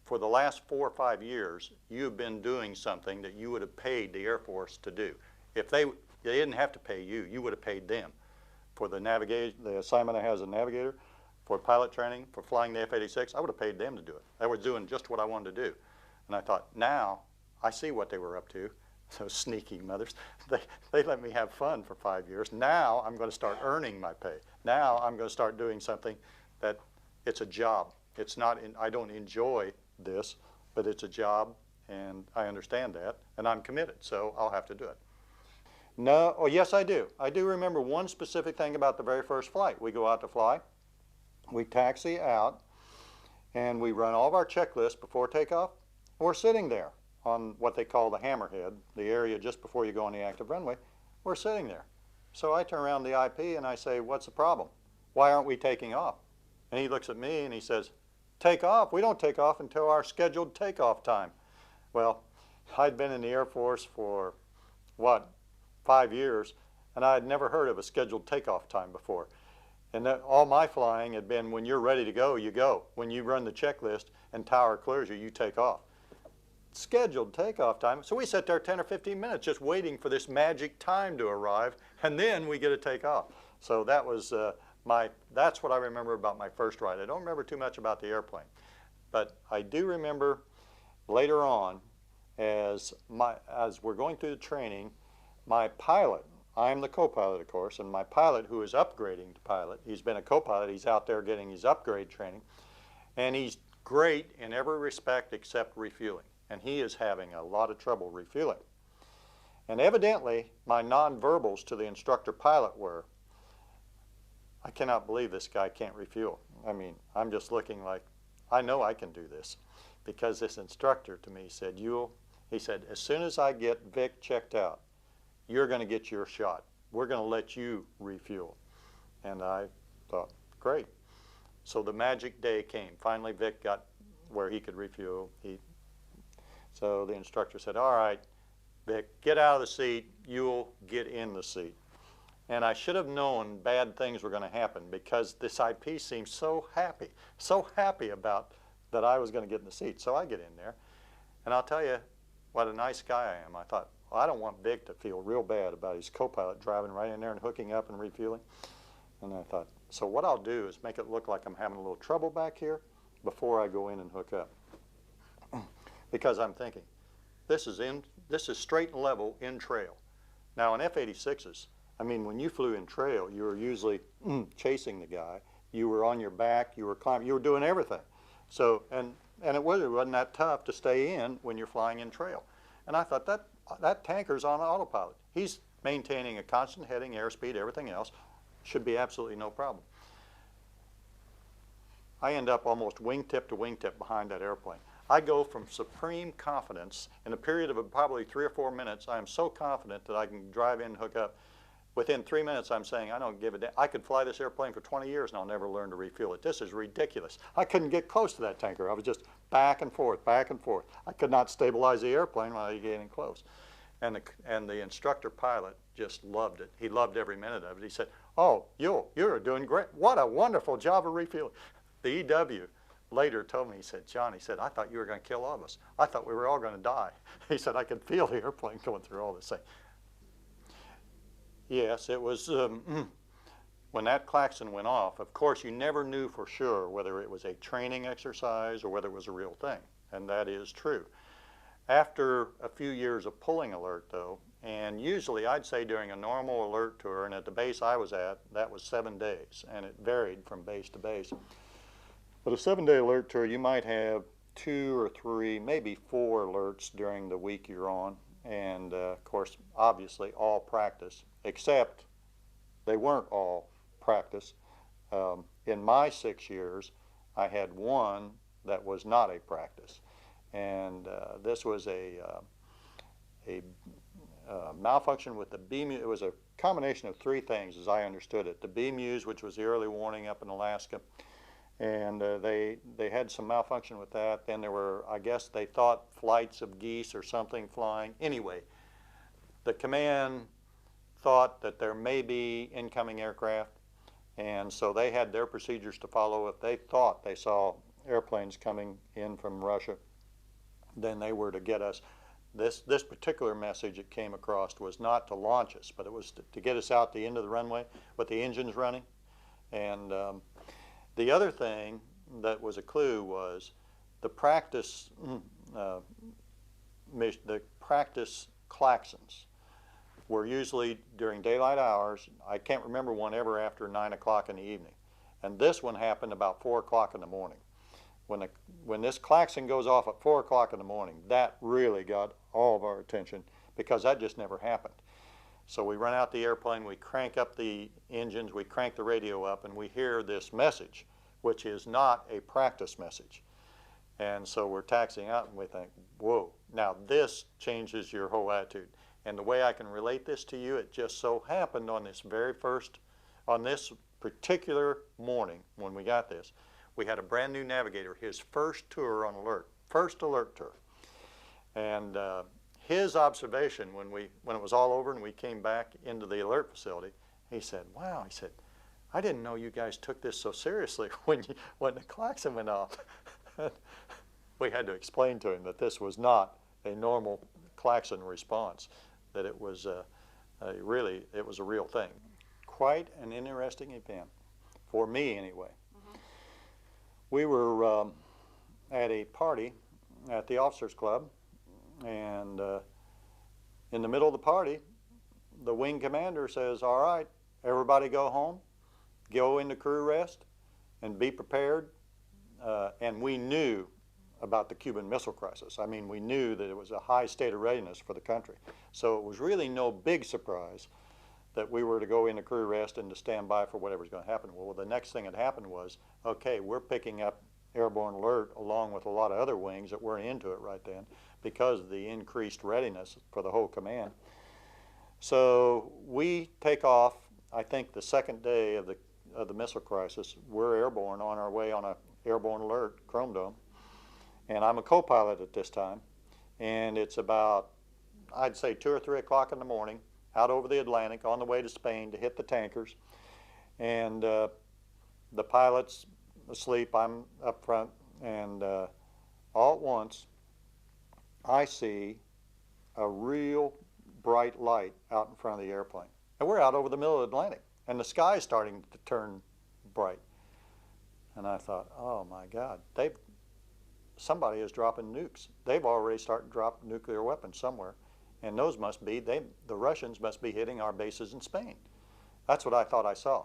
for the last 4 or 5 years, you've been doing something that you would have paid the Air Force to do. If they didn't have to pay you, you would have paid them. For the navigation, the assignment I had as a navigator, for pilot training, for flying the F-86, I would have paid them to do it. They were doing just what I wanted to do. And I thought, now I see what they were up to. Those sneaky mothers. They let me have fun for 5 years. Now I'm going to start earning my pay. Now I'm going to start doing something that it's a job. It's not, I don't enjoy this, but it's a job, and I understand that, and I'm committed, so I'll have to do it. No, oh yes I do. I do remember one specific thing about the very first flight. We go out to fly, we taxi out, and we run all of our checklists before takeoff. We're sitting there on what they call the hammerhead, the area just before you go on the active runway. We're sitting there. So I turn around to the IP and I say, what's the problem? Why aren't we taking off? And he looks at me and he says, take off? We don't take off until our scheduled takeoff time. Well, I'd been in the Air Force for, what, 5 years, and I had never heard of a scheduled takeoff time before. And all my flying had been when you're ready to go, you go. When you run the checklist and tower clears you, you take off. Scheduled takeoff time. So we sat there 10 or 15 minutes just waiting for this magic time to arrive, and then we get to take off. So that was that's what I remember about my first ride. I don't remember too much about the airplane, but I do remember later on, as we're going through the training, my pilot, I'm the co-pilot of course, and my pilot who is upgrading to pilot, he's been a co-pilot, he's out there getting his upgrade training, and he's great in every respect except refueling, and he is having a lot of trouble refueling. And evidently my nonverbals to the instructor pilot were, I cannot believe this guy can't refuel. I mean, I'm just looking like, I know I can do this. Because this instructor to me said, he said, as soon as I get Vic checked out, you're going to get your shot. We're going to let you refuel. And I thought, great. So the magic day came. Finally, Vic got where he could refuel. So the instructor said, all right, Vic, get out of the seat. You'll get in the seat. And I should have known bad things were going to happen because this IP seemed so happy about that I was going to get in the seat. So I get in there, and I'll tell you what a nice guy I am. I thought, well, I don't want Vic to feel real bad about his co-pilot driving right in there and hooking up and refueling. And I thought, so what I'll do is make it look like I'm having a little trouble back here before I go in and hook up. Because I'm thinking, this is straight and level in trail. Now in F-86s, I mean, when you flew in trail, you were usually chasing the guy. You were on your back. You were climbing. You were doing everything. So, and it wasn't that tough to stay in when you're flying in trail. And I thought that tanker's on autopilot. He's maintaining a constant heading, airspeed, everything else. Should be absolutely no problem. I end up almost wingtip to wingtip behind that airplane. I go from supreme confidence in a period of probably 3 or 4 minutes. I am so confident that I can drive in and hook up. Within 3 minutes, I'm saying, I don't give a damn. I could fly this airplane for 20 years and I'll never learn to refuel it. This is ridiculous. I couldn't get close to that tanker. I was just back and forth, back and forth. I could not stabilize the airplane when I was getting close. And the instructor pilot just loved it. He loved every minute of it. He said, oh, you're doing great. What a wonderful job of refueling. The EW later told me, he said, John, he said, I thought you were going to kill all of us. I thought we were all going to die. He said, I could feel the airplane going through all this thing. Yes, it was, when that klaxon went off, of course you never knew for sure whether it was a training exercise or whether it was a real thing, and that is true. After a few years of pulling alert though, and usually I'd say during a normal alert tour, and at the base I was at, that was 7 days, and it varied from base to base. But a 7-day alert tour, you might have 2 or 3, maybe 4 alerts during the week you're on, and of course, obviously all practice. Except they weren't all practice. In my 6 years, I had one that was not a practice. and this was a malfunction with the BMUs. It was a combination of three things, as I understood it. The BMUs, which was the early warning up in Alaska, and they had some malfunction with that. Then there were, I guess they thought, flights of geese or something flying. Anyway, the command thought that there may be incoming aircraft, and so they had their procedures to follow. If they thought they saw airplanes coming in from Russia, then they were to get us. This particular message it came across was not to launch us, but it was to get us out the end of the runway with the engines running. And the other thing that was a clue was the practice klaxons were usually during daylight hours. I can't remember one ever after 9 o'clock in the evening. And this one happened about 4 o'clock in the morning. When this klaxon goes off at 4 o'clock in the morning, that really got all of our attention because that just never happened. So we run out the airplane, we crank up the engines, we crank the radio up, and we hear this message, which is not a practice message. And so we're taxiing out and we think, whoa, now this changes your whole attitude. And the way I can relate this to you, it just so happened on this particular morning when we got this, we had a brand new navigator, his first tour on alert, first alert tour. And his observation when it was all over and we came back into the alert facility, he said, wow, he said, I didn't know you guys took this so seriously when the klaxon went off. We had to explain to him that this was not a normal klaxon response, that it was it was a real thing. Quite an interesting event, for me anyway. We were at a party at the officers club, and in the middle of the party, the wing commander says, all right, everybody go home, go into crew rest, and be prepared. And we knew about the Cuban Missile Crisis. I mean, we knew that it was a high state of readiness for the country. So it was really no big surprise that we were to go into crew rest and to stand by for whatever's going to happen. Well, the next thing that happened was, okay, we're picking up airborne alert along with a lot of other wings that weren't into it right then because of the increased readiness for the whole command. So we take off, I think the second day of the missile crisis. We're airborne on our way on a airborne alert, Chrome Dome. And I'm a co-pilot at this time. And it's about, I'd say 2 or 3 o'clock in the morning, out over the Atlantic on the way to Spain to hit the tankers. And the pilot's asleep, I'm up front, and all at once I see a real bright light out in front of the airplane. And we're out over the middle of the Atlantic, and the sky's starting to turn bright. And I thought, oh my God, somebody is dropping nukes. They've already started to drop nuclear weapons somewhere. And those must be, the Russians must be hitting our bases in Spain. That's what I thought I saw.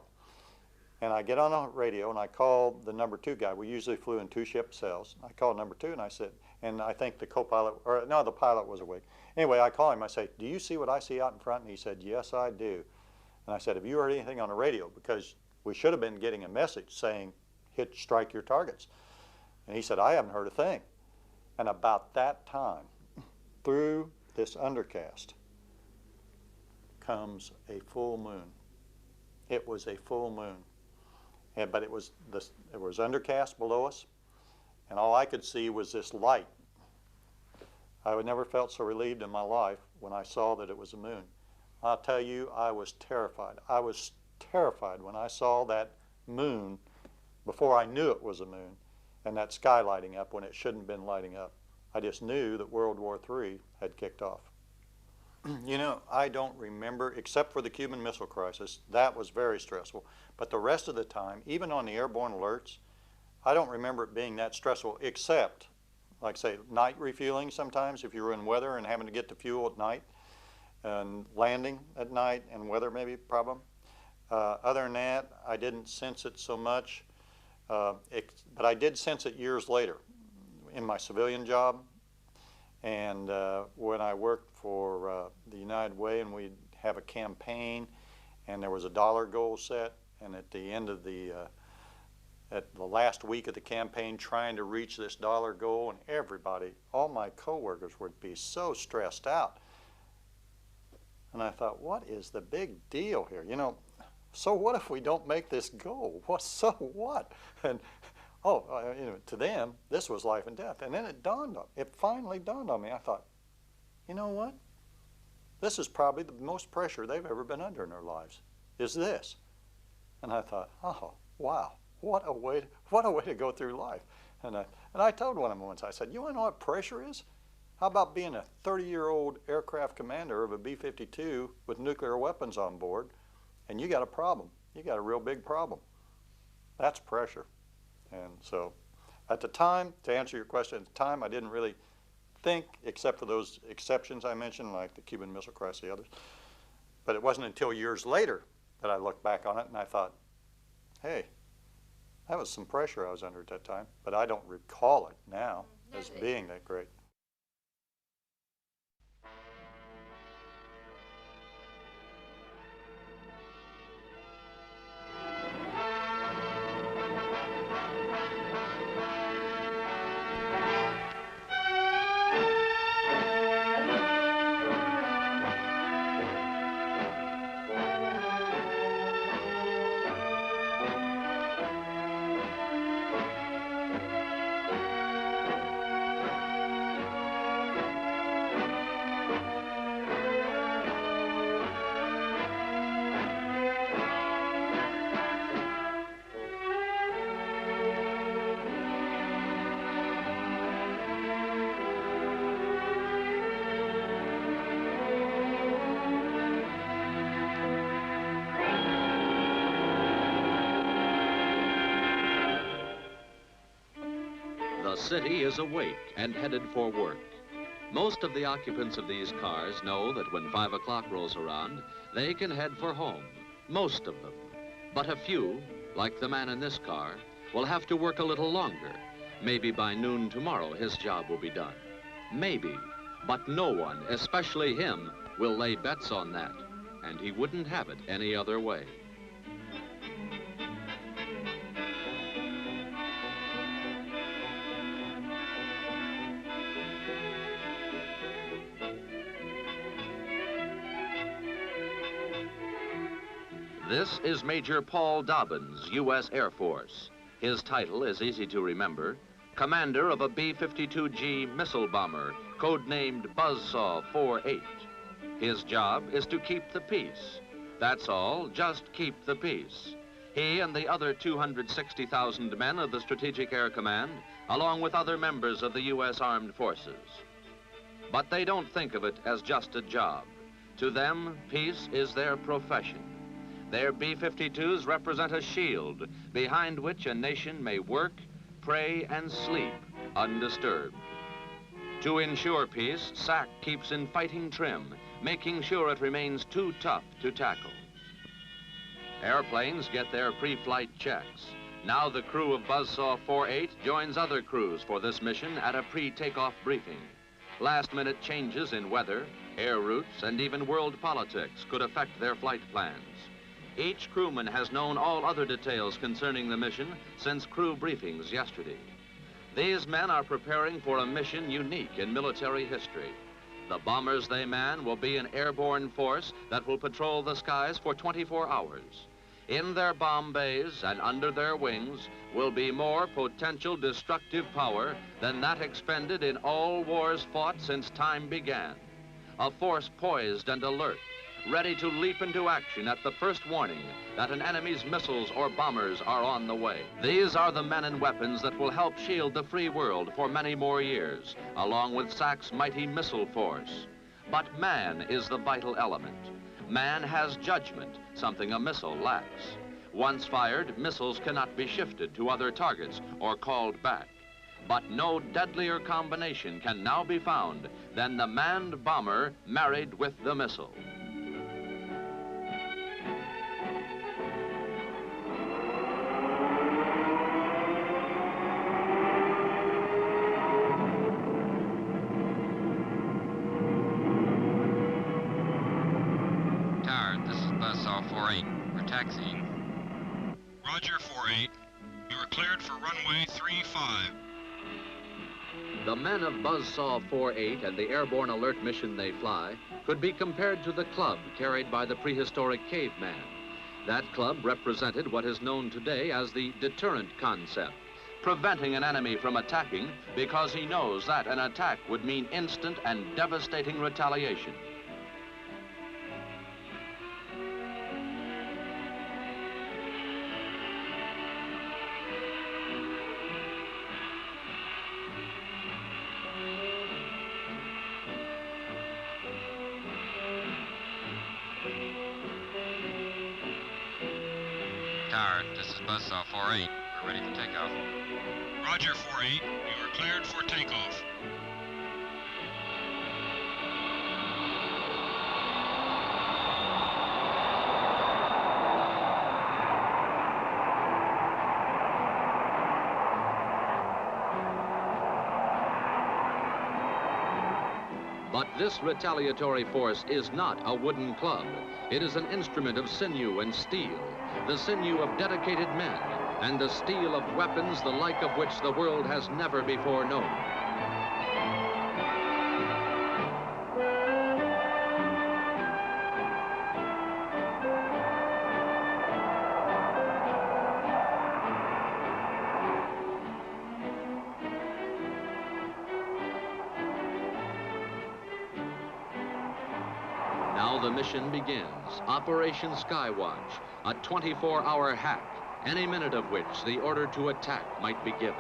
And I get on a radio and I call the number 2 guy. We usually flew in 2-ship cells. I called number 2 and I said, and I think the co-pilot, or no, the pilot was awake. Anyway, I call him, I say, do you see what I see out in front? And he said, yes, I do. And I said, have you heard anything on the radio? Because we should have been getting a message saying, strike your targets. And he said, I haven't heard a thing. And about that time, through this undercast comes a full moon. It was a full moon. But it was undercast below us, and all I could see was this light. I had never felt so relieved in my life when I saw that it was a moon. I'll tell you, I was terrified. I was terrified when I saw that moon before I knew it was a moon, and that sky lighting up when it shouldn't have been lighting up. I just knew that World War III had kicked off. You know, I don't remember, except for the Cuban Missile Crisis, that was very stressful. But the rest of the time, even on the airborne alerts, I don't remember it being that stressful, except, like say, night refueling sometimes if you were in weather and having to get to fuel at night, and landing at night and weather maybe a problem. Other than that, I didn't sense it so much, but I did sense it years later in my civilian job. And when I worked for the United Way, and we'd have a campaign, and there was a dollar goal set, and at the end of the at the last week of the campaign trying to reach this dollar goal, and everybody, all my coworkers would be so stressed out. And I thought, what is the big deal here? You know, so what if we don't make this goal? So what? And you know, to them, this was life and death. And then it finally dawned on me. I thought, you know what? This is probably the most pressure they've ever been under in their lives, is this. And I thought, oh, wow, what a way to go through life. And I told one of them once, I said, you want to know what pressure is? How about being a 30-year-old aircraft commander of a B-52 with nuclear weapons on board, and you got a problem. You got a real big problem. That's pressure. And so at the time, to answer your question, at the time I didn't really think, except for those exceptions I mentioned, like the Cuban Missile Crisis, the others. But it wasn't until years later that I looked back on it and I thought, hey, that was some pressure I was under at that time, but I don't recall it now as being that great. The city is awake and headed for work. Most of the occupants of these cars know that when 5 o'clock rolls around, they can head for home. Most of them. But a few, like the man in this car, will have to work a little longer. Maybe by noon tomorrow his job will be done. Maybe. But no one, especially him, will lay bets on that. And he wouldn't have it any other way. This is Major Paul Dobbins, U.S. Air Force. His title is easy to remember, commander of a B-52G missile bomber, codenamed Buzzsaw 48. His job is to keep the peace. That's all, just keep the peace. He and the other 260,000 men of the Strategic Air Command, along with other members of the U.S. Armed Forces. But they don't think of it as just a job. To them, peace is their profession. Their B-52s represent a shield behind which a nation may work, pray, and sleep undisturbed. To ensure peace, SAC keeps in fighting trim, making sure it remains too tough to tackle. Airplanes get their pre-flight checks. Now the crew of Buzzsaw 48 joins other crews for this mission at a pre-takeoff briefing. Last-minute changes in weather, air routes, and even world politics could affect their flight plans. Each crewman has known all other details concerning the mission since crew briefings yesterday. These men are preparing for a mission unique in military history. The bombers they man will be an airborne force that will patrol the skies for 24 hours. In their bomb bays and under their wings will be more potential destructive power than that expended in all wars fought since time began. A force poised and alert, ready to leap into action at the first warning that an enemy's missiles or bombers are on the way. These are the men and weapons that will help shield the free world for many more years, along with SAC's mighty missile force. But man is the vital element. Man has judgment, something a missile lacks. Once fired, missiles cannot be shifted to other targets or called back. But no deadlier combination can now be found than the manned bomber married with the missile. Tower, this is Buzzsaw 48. We're taxiing. Roger, 48. You are cleared for runway 35. The men of Buzzsaw 48 and the airborne alert mission they fly could be compared to the club carried by the prehistoric caveman. That club represented what is known today as the deterrent concept, preventing an enemy from attacking because he knows that an attack would mean instant and devastating retaliation. Tower, this is Buzzsaw 48. We're ready for takeoff. Roger, 48. You are cleared for takeoff. But this retaliatory force is not a wooden club. It is an instrument of sinew and steel, the sinew of dedicated men, and the steel of weapons the like of which the world has never before known. Now the mission begins. Operation Skywatch, a 24-hour hack, any minute of which the order to attack might be given.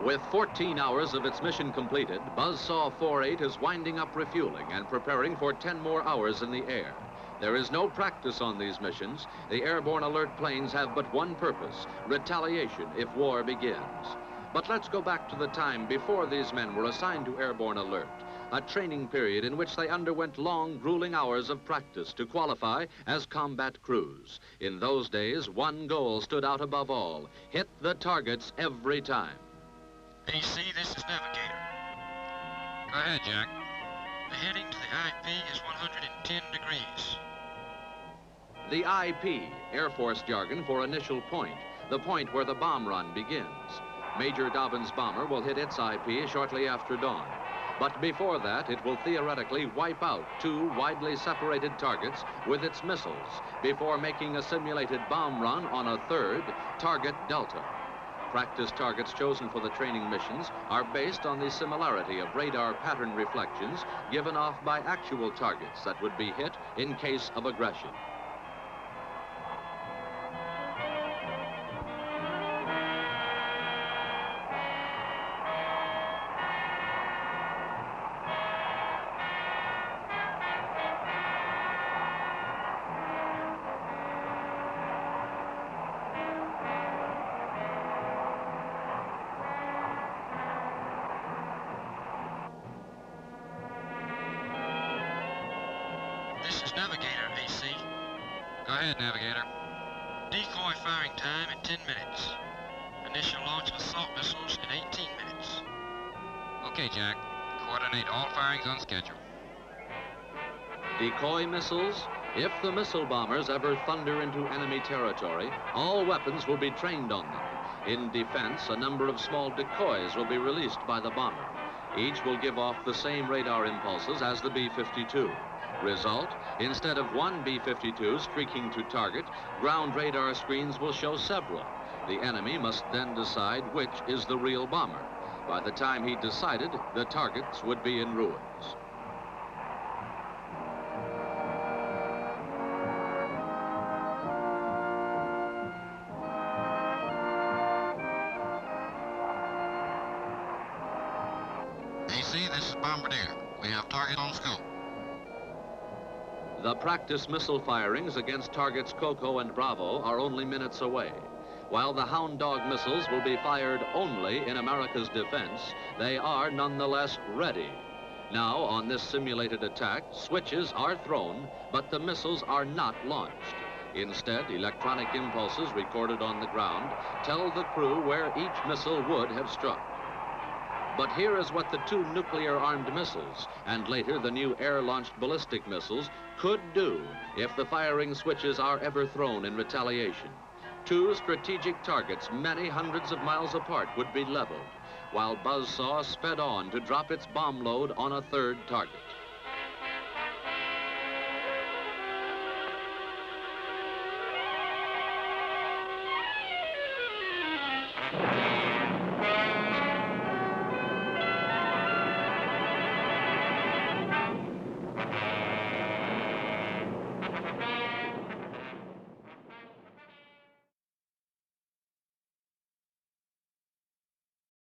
With 14 hours of its mission completed, Buzzsaw 48 is winding up refueling and preparing for 10 more hours in the air. There is no practice on these missions. The airborne alert planes have but one purpose: retaliation if war begins. But let's go back to the time before these men were assigned to airborne alert, a training period in which they underwent long, grueling hours of practice to qualify as combat crews. In those days, one goal stood out above all: hit the targets every time. AC, this is Navigator. Go ahead, Jack. The heading to the IP is 110 degrees. The IP, Air Force jargon for initial point, the point where the bomb run begins. Major Dobbin's bomber will hit its IP shortly after dawn. But before that, it will theoretically wipe out two widely separated targets with its missiles before making a simulated bomb run on a third, target Delta. Practice targets chosen for the training missions are based on the similarity of radar pattern reflections given off by actual targets that would be hit in case of aggression. This is Navigator, AC. Go ahead, Navigator. Decoy firing time in 10 minutes. Initial launch of assault missiles in 18 minutes. Okay, Jack. Coordinate all firings on schedule. Decoy missiles? If the missile bombers ever thunder into enemy territory, all weapons will be trained on them. In defense, a number of small decoys will be released by the bomber. Each will give off the same radar impulses as the B-52. Result, instead of one B-52 streaking to target, ground radar screens will show several. The enemy must then decide which is the real bomber. By the time he decided, the targets would be in ruins. AC, this is Bombardier. We have target on scope. The practice missile firings against targets Coco and Bravo are only minutes away. While the Hound Dog missiles will be fired only in America's defense, they are nonetheless ready. Now, on this simulated attack, switches are thrown, but the missiles are not launched. Instead, electronic impulses recorded on the ground tell the crew where each missile would have struck. But here is what the two nuclear-armed missiles, and later the new air-launched ballistic missiles, could do if the firing switches are ever thrown in retaliation. Two strategic targets many hundreds of miles apart would be leveled, while Buzzsaw sped on to drop its bomb load on a third target.